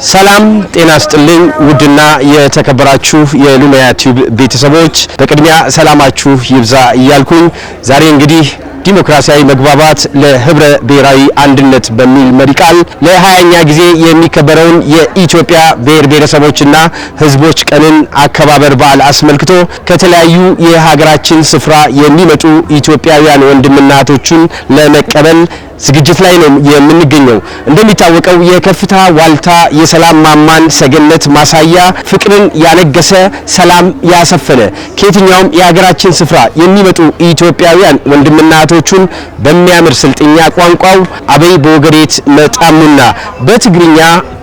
ሰላም ጤና ይስጥልኝ ውድና የተከበራችሁ የሉሚያ ቲዩብ ቤተሰቦች በቅድሚያ ሰላማችሁ ይብዛ እያልኩኝ ዛሬ እንግዲህ ዲሞክራሲያዊ መግባባት ለህብረ ብሔራዊ አንድነት በሚል መሪ ቃል ለ20ኛ ጊዜ የሚከበረውን የኢትዮጵያ ብሔር ብሔረሰቦችና ህዝቦች ቀንን አከባበር በዓል አስመልክቶ ከተለያዩ የሀገራችን ስፍራ የሚመጡ ኢትዮጵያውያን ወንድምና እህቶችን ለመቀበል ዝግጅት ላይ ነው የምንገኘው። እንደሚታወቀው የከፍታ ዋልታ የሰላም ማማን ሰገነት ማሳያ ፍቅርን ያነገሰ ሰላም ያሰፈነ ከየትኛውም የሀገራችን ስፍራ የሚመጡ ኢትዮጵያውያን ወንድምና እህቶችን በሚያምር ስልጥኛ ቋንቋው አበይ በወገሬት መጣሙና በትግርኛ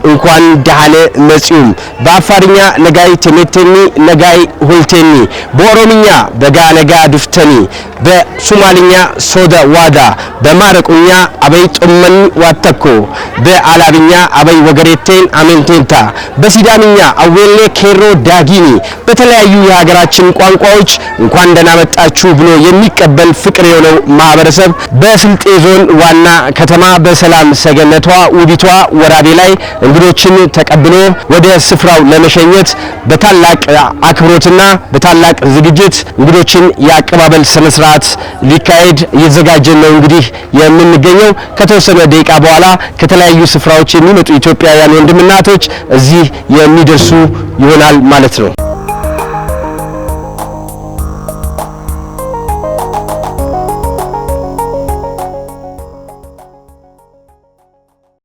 እንኳን ደሃነ መጽዩም በአፋርኛ ነጋይ ተመተኒ ነጋይ ሁልቴኒ በኦሮምኛ በጋ ነጋ ዱፍተኒ በሶማሊኛ ሶዳ ዋዳ በማረቁኛ አበይ ጦመን ዋተኮ በአላብኛ አበይ ወገሬቴን አሜንቴንታ በሲዳምኛ አዌሌ ኬሮ ዳጊኒ በተለያዩ የሀገራችን ቋንቋዎች እንኳን ደህና መጣችሁ ብሎ የሚቀበል ፍቅር የሆነው ማህበረሰብ በስልጤ ዞን ዋና ከተማ በሰላም ሰገነቷ ውቢቷ ወራቤ ላይ እንግዶችን ተቀብሎ ወደ ስፍራው ለመሸኘት በታላቅ አክብሮትና በታላቅ ዝግጅት እንግዶችን ያቀባበል ስነ ስርዓት ሊካሄድ እየተዘጋጀን ነው እንግዲህ የምንገኘው። ከተወሰነ ደቂቃ በኋላ ከተለያዩ ስፍራዎች የሚመጡ ኢትዮጵያውያን ወንድምና እህቶች እዚህ የሚደርሱ ይሆናል ማለት ነው።